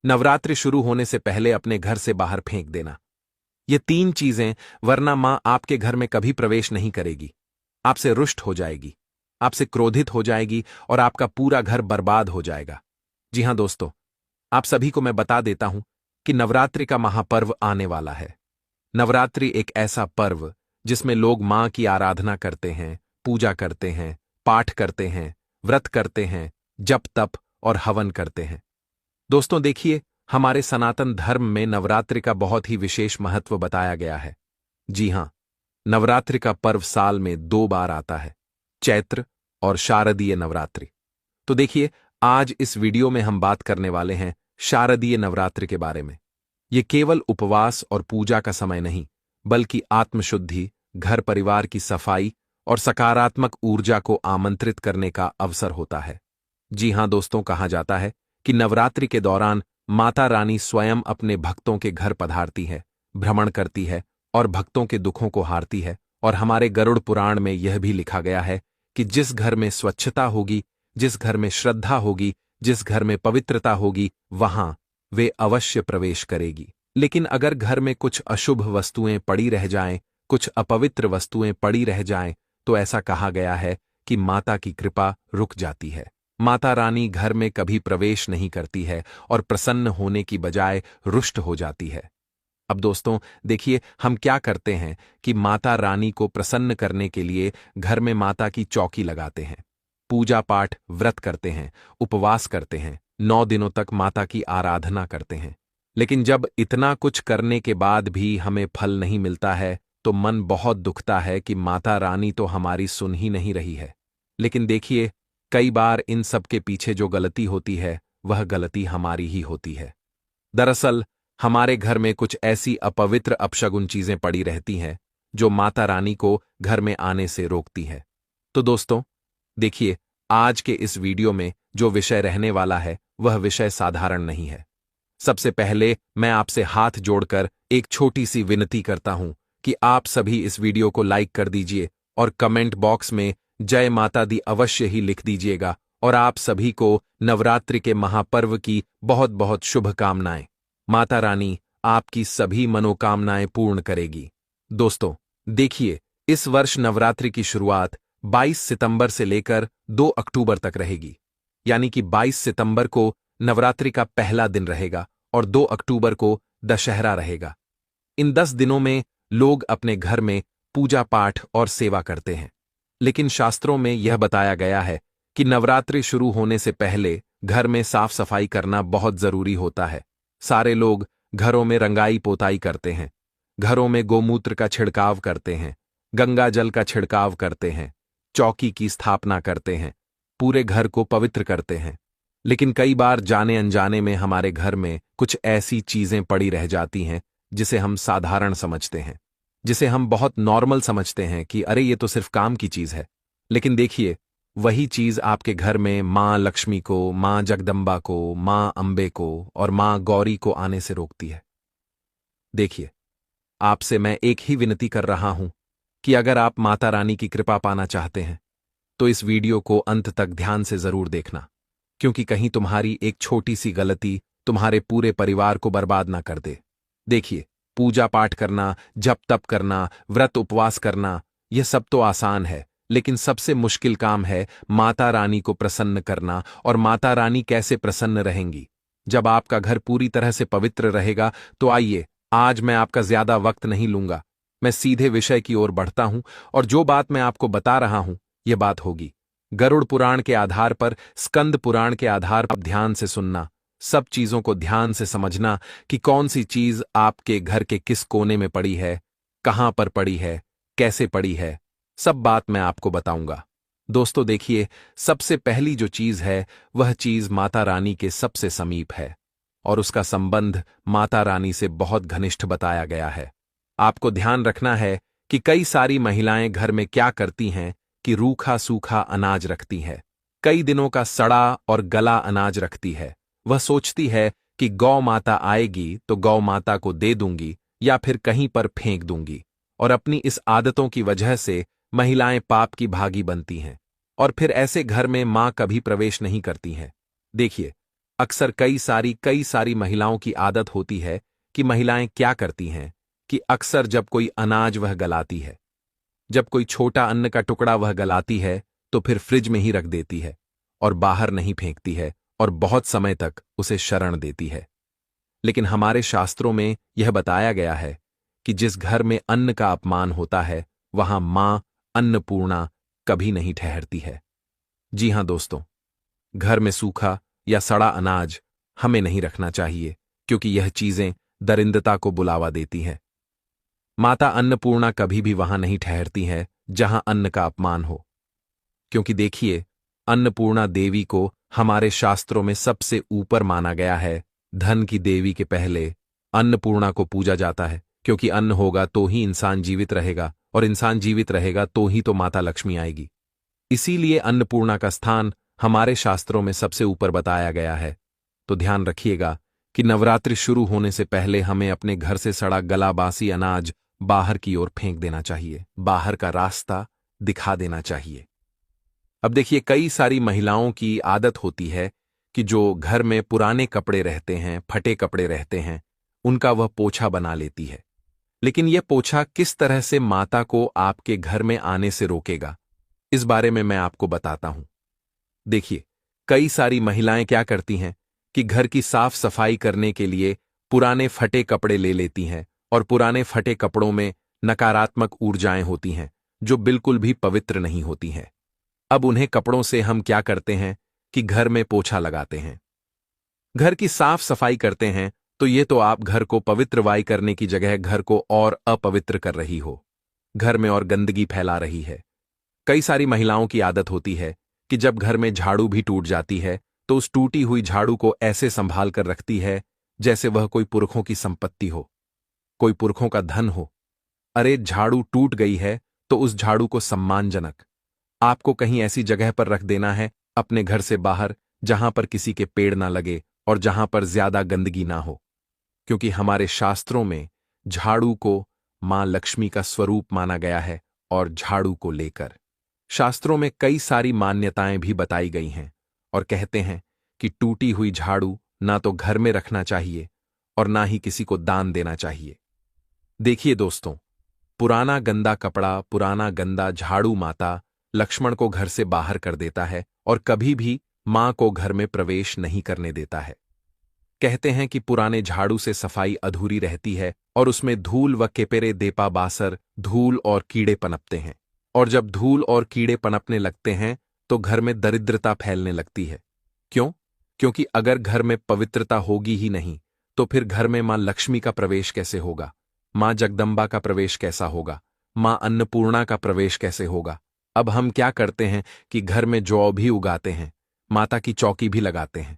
नवरात्रि शुरू होने से पहले अपने घर से बाहर फेंक देना। ये 3 चीजें, वरना मां आपके घर में कभी प्रवेश नहीं करेगी। आपसे रुष्ट हो जाएगी, आपसे क्रोधित हो जाएगी और आपका पूरा घर बर्बाद हो जाएगा। जी हां दोस्तों, आप सभी को मैं बता देता हूं कि नवरात्रि का महापर्व आने वाला है। नवरात्रि एक ऐसा पर्व जिसमें लोग मां की आराधना करते हैं, पूजा करते हैं, पाठ करते हैं, व्रत करते हैं, जप तप और हवन करते हैं। दोस्तों देखिए, हमारे सनातन धर्म में नवरात्रि का बहुत ही विशेष महत्व बताया गया है। जी हां, नवरात्रि का पर्व साल में 2 बार आता है, चैत्र और शारदीय नवरात्रि। तो देखिए, आज इस वीडियो में हम बात करने वाले हैं शारदीय नवरात्रि के बारे में। ये केवल उपवास और पूजा का समय नहीं, बल्कि आत्मशुद्धि, घर परिवार की सफाई और सकारात्मक ऊर्जा को आमंत्रित करने का अवसर होता है। जी हां दोस्तों, कहा जाता है कि नवरात्रि के दौरान माता रानी स्वयं अपने भक्तों के घर पधारती है, भ्रमण करती है और भक्तों के दुखों को हारती है। और हमारे गरुड़ पुराण में यह भी लिखा गया है कि जिस घर में स्वच्छता होगी, जिस घर में श्रद्धा होगी, जिस घर में पवित्रता होगी, वहां वे अवश्य प्रवेश करेगी। लेकिन अगर घर में कुछ अशुभ वस्तुएं पड़ी रह जाएं, कुछ अपवित्र वस्तुएं पड़ी रह जाएं, तो ऐसा कहा गया है कि माता की कृपा रुक जाती है। माता रानी घर में कभी प्रवेश नहीं करती है और प्रसन्न होने की बजाय रुष्ट हो जाती है। अब दोस्तों देखिए, हम क्या करते हैं कि माता रानी को प्रसन्न करने के लिए घर में माता की चौकी लगाते हैं, पूजा पाठ व्रत करते हैं, उपवास करते हैं, 9 दिनों तक माता की आराधना करते हैं। लेकिन जब इतना कुछ करने के बाद भी हमें फल नहीं मिलता है, तो मन बहुत दुखता है कि माता रानी तो हमारी सुन ही नहीं रही है। लेकिन देखिए, कई बार इन सब के पीछे जो गलती होती है, वह गलती हमारी ही होती है। दरअसल हमारे घर में कुछ ऐसी अपवित्र अपशगुन चीजें पड़ी रहती हैं जो माता रानी को घर में आने से रोकती है। तो दोस्तों देखिए, आज के इस वीडियो में जो विषय रहने वाला है, वह विषय साधारण नहीं है। सबसे पहले मैं आपसे हाथ जोड़कर एक छोटी सी विनती करता हूं कि आप सभी इस वीडियो को लाइक कर दीजिए और कमेंट बॉक्स में जय माता दी अवश्य ही लिख दीजिएगा। और आप सभी को नवरात्रि के महापर्व की बहुत बहुत शुभकामनाएं। माता रानी आपकी सभी मनोकामनाएं पूर्ण करेगी। दोस्तों देखिए, इस वर्ष नवरात्रि की शुरुआत 22 सितंबर से लेकर 2 अक्टूबर तक रहेगी। यानी कि 22 सितंबर को नवरात्रि का पहला दिन रहेगा और 2 अक्टूबर को दशहरा रहेगा। इन 10 दिनों में लोग अपने घर में पूजा पाठ और सेवा करते हैं। लेकिन शास्त्रों में यह बताया गया है कि नवरात्रि शुरू होने से पहले घर में साफ सफाई करना बहुत जरूरी होता है। सारे लोग घरों में रंगाई पोताई करते हैं, घरों में गोमूत्र का छिड़काव करते हैं, गंगा जल का छिड़काव करते हैं, चौकी की स्थापना करते हैं, पूरे घर को पवित्र करते हैं। लेकिन कई बार जाने अनजाने में हमारे घर में कुछ ऐसी चीजें पड़ी रह जाती हैं जिसे हम साधारण समझते हैं, जिसे हम बहुत नॉर्मल समझते हैं कि अरे ये तो सिर्फ काम की चीज है। लेकिन देखिए, वही चीज आपके घर में मां लक्ष्मी को, मां जगदम्बा को, मां अंबे को और मां गौरी को आने से रोकती है। देखिए, आपसे मैं एक ही विनती कर रहा हूं कि अगर आप माता रानी की कृपा पाना चाहते हैं तो इस वीडियो को अंत तक ध्यान से जरूर देखना, क्योंकि कहीं तुम्हारी एक छोटी सी गलती तुम्हारे पूरे परिवार को बर्बाद ना कर दे। देखिए, पूजा पाठ करना, जप तप करना, व्रत उपवास करना, यह सब तो आसान है, लेकिन सबसे मुश्किल काम है माता रानी को प्रसन्न करना। और माता रानी कैसे प्रसन्न रहेंगी? जब आपका घर पूरी तरह से पवित्र रहेगा। तो आइए, आज मैं आपका ज्यादा वक्त नहीं लूंगा, मैं सीधे विषय की ओर बढ़ता हूं। और जो बात मैं आपको बता रहा हूं, यह बात होगी गरुड़ पुराण के आधार पर, स्कंद पुराण के आधार पर। ध्यान से सुनना, सब चीजों को ध्यान से समझना कि कौन सी चीज आपके घर के किस कोने में पड़ी है, कहां पर पड़ी है, कैसे पड़ी है, सब बात मैं आपको बताऊंगा। दोस्तों देखिए, सबसे पहली जो चीज है, वह चीज माता रानी के सबसे समीप है और उसका संबंध माता रानी से बहुत घनिष्ठ बताया गया है। आपको ध्यान रखना है कि कई सारी महिलाएं घर में क्या करती हैं कि रूखा सूखा अनाज रखती है, कई दिनों का सड़ा और गला अनाज रखती है। वह सोचती है कि गौ माता आएगी तो गौ माता को दे दूंगी या फिर कहीं पर फेंक दूंगी। और अपनी इस आदतों की वजह से महिलाएं पाप की भागी बनती हैं और फिर ऐसे घर में मां कभी प्रवेश नहीं करती हैं। देखिए, अक्सर कई सारी महिलाओं की आदत होती है कि महिलाएं क्या करती हैं कि अक्सर जब कोई अनाज वह गलाती है, जब कोई छोटा अन्न का टुकड़ा वह गलाती है, तो फिर फ्रिज में ही रख देती है और बाहर नहीं फेंकती है और बहुत समय तक उसे शरण देती है। लेकिन हमारे शास्त्रों में यह बताया गया है कि जिस घर में अन्न का अपमान होता है वहां मां अन्नपूर्णा कभी नहीं ठहरती है। जी हां दोस्तों, घर में सूखा या सड़ा अनाज हमें नहीं रखना चाहिए, क्योंकि यह चीजें दरिंदता को बुलावा देती हैं। माता अन्नपूर्णा कभी भी वहां नहीं ठहरती है जहां अन्न का अपमान हो, क्योंकि देखिए, अन्नपूर्णा देवी को हमारे शास्त्रों में सबसे ऊपर माना गया है। धन की देवी के पहले अन्नपूर्णा को पूजा जाता है, क्योंकि अन्न होगा तो ही इंसान जीवित रहेगा और इंसान जीवित रहेगा तो ही तो माता लक्ष्मी आएगी। इसीलिए अन्नपूर्णा का स्थान हमारे शास्त्रों में सबसे ऊपर बताया गया है। तो ध्यान रखिएगा कि नवरात्रि शुरू होने से पहले हमें अपने घर से सड़ा गला बासी अनाज बाहर की ओर फेंक देना चाहिए, बाहर का रास्ता दिखा देना चाहिए। अब देखिए, कई सारी महिलाओं की आदत होती है कि जो घर में पुराने कपड़े रहते हैं, फटे कपड़े रहते हैं, उनका वह पोछा बना लेती है। लेकिन यह पोछा किस तरह से माता को आपके घर में आने से रोकेगा, इस बारे में मैं आपको बताता हूं। देखिए, कई सारी महिलाएं क्या करती हैं कि घर की साफ सफाई करने के लिए पुराने फटे कपड़े ले लेती हैं और पुराने फटे कपड़ों में नकारात्मक ऊर्जाएं होती हैं जो बिल्कुल भी पवित्र नहीं होती हैं। अब उन्हें कपड़ों से हम क्या करते हैं कि घर में पोछा लगाते हैं, घर की साफ सफाई करते हैं, तो ये तो आप घर को पवित्रवाई करने की जगह घर को और अपवित्र कर रही हो, घर में और गंदगी फैला रही है। कई सारी महिलाओं की आदत होती है कि जब घर में झाड़ू भी टूट जाती है तो उस टूटी हुई झाड़ू को ऐसे संभाल कर रखती है जैसे वह कोई पुरखों की संपत्ति हो, कोई पुरखों का धन हो। अरे, झाड़ू टूट गई है तो उस झाड़ू को सम्मानजनक आपको कहीं ऐसी जगह पर रख देना है, अपने घर से बाहर, जहां पर किसी के पेड़ ना लगे और जहां पर ज्यादा गंदगी ना हो। क्योंकि हमारे शास्त्रों में झाड़ू को मां लक्ष्मी का स्वरूप माना गया है और झाड़ू को लेकर शास्त्रों में कई सारी मान्यताएं भी बताई गई हैं और कहते हैं कि टूटी हुई झाड़ू ना तो घर में रखना चाहिए और ना ही किसी को दान देना चाहिए। देखिए दोस्तों, पुराना गंदा कपड़ा, पुराना गंदा झाड़ू माता लक्ष्मण को घर से बाहर कर देता है और कभी भी मां को घर में प्रवेश नहीं करने देता है। कहते हैं कि पुराने झाड़ू से सफाई अधूरी रहती है और उसमें धूल व केपेरे देपा बासर, धूल और कीड़े पनपते हैं, और जब धूल और कीड़े पनपने लगते हैं तो घर में दरिद्रता फैलने लगती है। क्यों? क्योंकि अगर घर में पवित्रता होगी ही नहीं तो फिर घर में मां लक्ष्मी का प्रवेश कैसे होगा, मां जगदम्बा का प्रवेश कैसा होगा, मां अन्नपूर्णा का प्रवेश कैसे होगा। अब हम क्या करते हैं कि घर में जौ भी उगाते हैं, माता की चौकी भी लगाते हैं।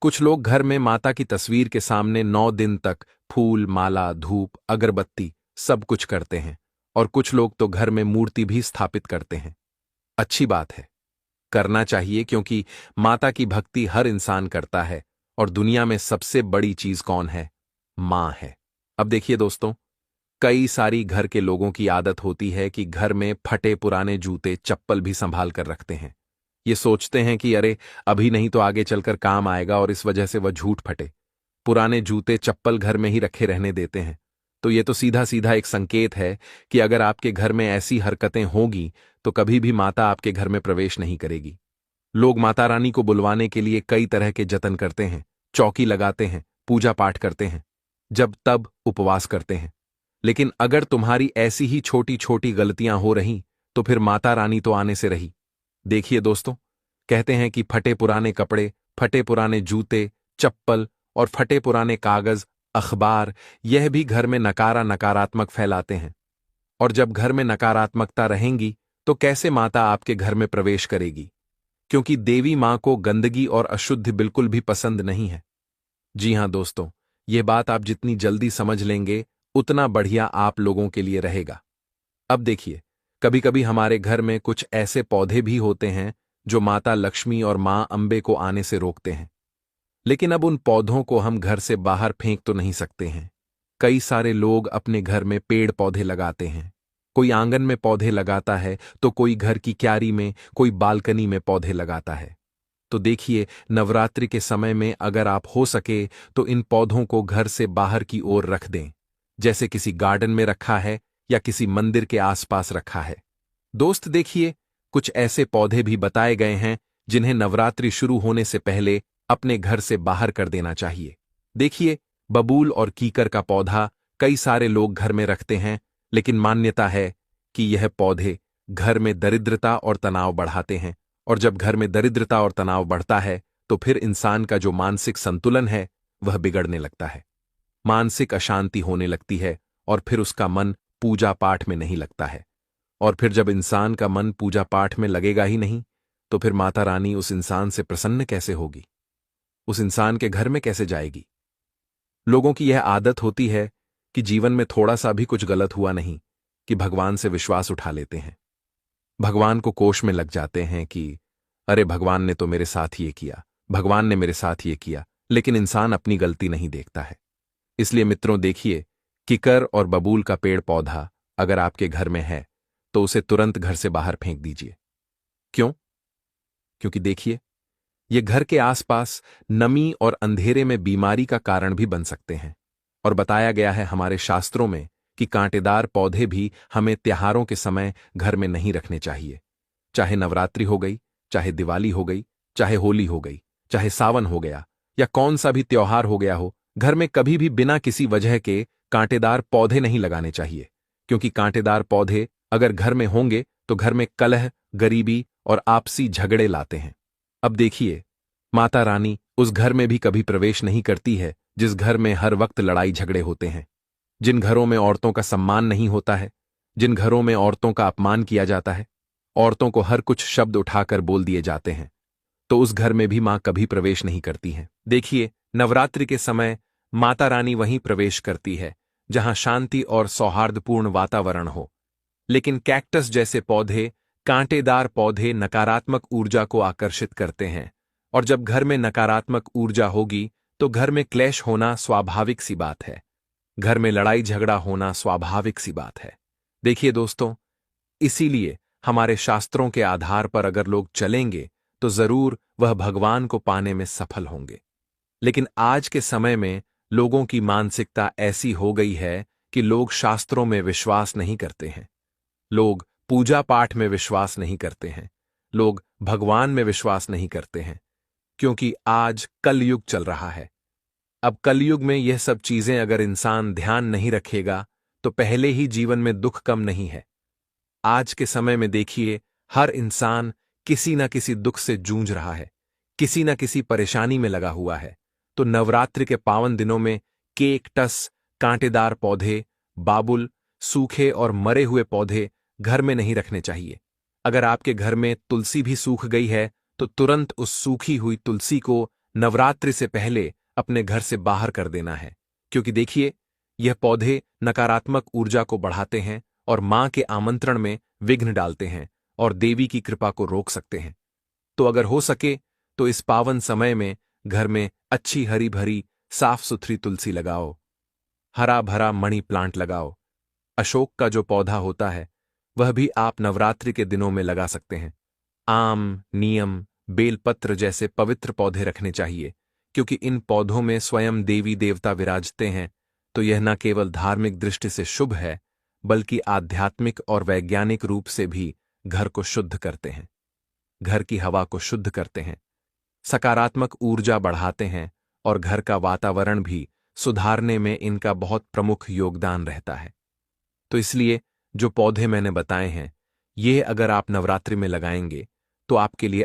कुछ लोग घर में माता की तस्वीर के सामने 9 दिन तक फूल, माला, धूप, अगरबत्ती सब कुछ करते हैं, और कुछ लोग तो घर में मूर्ति भी स्थापित करते हैं। अच्छी बात है, करना चाहिए, क्योंकि माता की भक्ति हर इंसान करता है और दुनिया में सबसे बड़ी चीज कौन है? मां है। अब देखिए दोस्तों, कई सारी घर के लोगों की आदत होती है कि घर में फटे पुराने जूते, चप्पल भी संभाल कर रखते हैं। ये सोचते हैं कि अरे, अभी नहीं तो आगे चलकर काम आएगा, और इस वजह से वह झूठ फटे पुराने जूते चप्पल घर में ही रखे रहने देते हैं। तो ये तो सीधा सीधा एक संकेत है कि अगर आपके घर में ऐसी हरकतें होंगी तो कभी भी माता आपके घर में प्रवेश नहीं करेगी। लोग माता रानी को बुलवाने के लिए कई तरह के जतन करते हैं, चौकी लगाते हैं, पूजा पाठ करते हैं, जब तब उपवास करते हैं। लेकिन अगर तुम्हारी ऐसी ही छोटी छोटी गलतियां हो रही तो फिर माता रानी तो आने से रही। देखिए दोस्तों, कहते हैं कि फटे पुराने कपड़े, फटे पुराने जूते, चप्पल और फटे पुराने कागज, अखबार, यह भी घर में नकारात्मक फैलाते हैं। और जब घर में नकारात्मकता रहेंगी तो कैसे माता आपके घर में प्रवेश करेगी? क्योंकि देवी मां को गंदगी और अशुद्धि बिल्कुल भी पसंद नहीं है। जी हां दोस्तों, यह बात आप जितनी जल्दी समझ लेंगे उतना बढ़िया आप लोगों के लिए रहेगा। अब देखिए, कभी कभी हमारे घर में कुछ ऐसे पौधे भी होते हैं जो माता लक्ष्मी और मां अंबे को आने से रोकते हैं। लेकिन अब उन पौधों को हम घर से बाहर फेंक तो नहीं सकते हैं। कई सारे लोग अपने घर में पेड़ पौधे लगाते हैं। कोई आंगन में पौधे लगाता है तो कोई घर की क्यारी में, कोई बालकनी में पौधे लगाता है। तो देखिए, नवरात्रि के समय में अगर आप हो सके तो इन पौधों को घर से बाहर की ओर रख दें, जैसे किसी गार्डन में रखा है या किसी मंदिर के आसपास रखा है। दोस्त देखिए, कुछ ऐसे पौधे भी बताए गए हैं जिन्हें नवरात्रि शुरू होने से पहले अपने घर से बाहर कर देना चाहिए। देखिए, बबूल और कीकर का पौधा कई सारे लोग घर में रखते हैं, लेकिन मान्यता है कि यह पौधे घर में दरिद्रता और तनाव बढ़ाते हैं, और जब घर में दरिद्रता और तनाव बढ़ता है तो फिर इंसान का जो मानसिक संतुलन है वह बिगड़ने लगता है। मानसिक अशांति होने लगती है और फिर उसका मन पूजा पाठ में नहीं लगता है। और फिर जब इंसान का मन पूजा पाठ में लगेगा ही नहीं, तो फिर माता रानी उस इंसान से प्रसन्न कैसे होगी, उस इंसान के घर में कैसे जाएगी। लोगों की यह आदत होती है कि जीवन में थोड़ा सा भी कुछ गलत हुआ नहीं कि भगवान से विश्वास उठा लेते हैं, भगवान को कोष में लग जाते हैं कि अरे भगवान ने तो मेरे साथ ये किया, भगवान ने मेरे साथ ये किया, लेकिन इंसान अपनी गलती नहीं देखता है। इसलिए मित्रों देखिए, किकर और बबूल का पेड़ पौधा अगर आपके घर में है तो उसे तुरंत घर से बाहर फेंक दीजिए। क्यों? क्योंकि देखिए, ये घर के आसपास नमी और अंधेरे में बीमारी का कारण भी बन सकते हैं, और बताया गया है हमारे शास्त्रों में कि कांटेदार पौधे भी हमें त्योहारों के समय घर में नहीं रखने चाहिए। चाहे नवरात्रि हो गई, चाहे दिवाली हो गई, चाहे होली हो गई, चाहे सावन हो गया, या कौन सा भी त्योहार हो गया हो, घर में कभी भी बिना किसी वजह के कांटेदार पौधे नहीं लगाने चाहिए। क्योंकि कांटेदार पौधे अगर घर में होंगे तो घर में कलह, गरीबी और आपसी झगड़े लाते हैं। अब देखिए, माता रानी उस घर में भी कभी प्रवेश नहीं करती है जिस घर में हर वक्त लड़ाई झगड़े होते हैं, जिन घरों में औरतों का सम्मान नहीं होता है, जिन घरों में औरतों का अपमान किया जाता है, औरतों को हर कुछ शब्द उठाकर बोल दिए जाते हैं, तो उस घर में भी मां कभी प्रवेश नहीं करती हैं। देखिए, नवरात्रि के समय माता रानी वहीं प्रवेश करती है जहां शांति और सौहार्दपूर्ण वातावरण हो। लेकिन कैक्टस जैसे पौधे, कांटेदार पौधे नकारात्मक ऊर्जा को आकर्षित करते हैं, और जब घर में नकारात्मक ऊर्जा होगी तो घर में क्लेश होना स्वाभाविक सी बात है, घर में लड़ाई झगड़ा होना स्वाभाविक सी बात है। देखिए दोस्तों, इसीलिए हमारे शास्त्रों के आधार पर अगर लोग चलेंगे तो जरूर वह भगवान को पाने में सफल होंगे। लेकिन आज के समय में लोगों की मानसिकता ऐसी हो गई है कि लोग शास्त्रों में विश्वास नहीं करते हैं, लोग पूजा पाठ में विश्वास नहीं करते हैं, लोग भगवान में विश्वास नहीं करते हैं, क्योंकि आज कलयुग चल रहा है। अब कलयुग में यह सब चीजें अगर इंसान ध्यान नहीं रखेगा तो पहले ही जीवन में दुख कम नहीं है। आज के समय में देखिए, हर इंसान किसी न किसी दुख से जूझ रहा है, किसी न किसी परेशानी में लगा हुआ है। तो नवरात्रि के पावन दिनों में केकटस, कांटेदार पौधे, बाबुल, सूखे और मरे हुए पौधे घर में नहीं रखने चाहिए। अगर आपके घर में तुलसी भी सूख गई है तो तुरंत उस सूखी हुई तुलसी को नवरात्रि से पहले अपने घर से बाहर कर देना है। क्योंकि देखिए, यह पौधे नकारात्मक ऊर्जा को बढ़ाते हैं और मां के आमंत्रण में विघ्न डालते हैं और देवी की कृपा को रोक सकते हैं। तो अगर हो सके तो इस पावन समय में घर में अच्छी हरी भरी साफ सुथरी तुलसी लगाओ, हरा भरा मनी प्लांट लगाओ। अशोक का जो पौधा होता है वह भी आप नवरात्रि के दिनों में लगा सकते हैं। आम, नीम, बेलपत्र जैसे पवित्र पौधे रखने चाहिए, क्योंकि इन पौधों में स्वयं देवी देवता विराजते हैं। तो यह न केवल धार्मिक दृष्टि से शुभ है, बल्कि आध्यात्मिक और वैज्ञानिक रूप से भी घर को शुद्ध करते हैं, घर की हवा को शुद्ध करते हैं, सकारात्मक ऊर्जा बढ़ाते हैं, और घर का वातावरण भी सुधारने में इनका बहुत प्रमुख योगदान रहता है। तो इसलिए जो पौधे मैंने बताए हैं, ये अगर आप नवरात्रि में लगाएंगे तो आपके लिए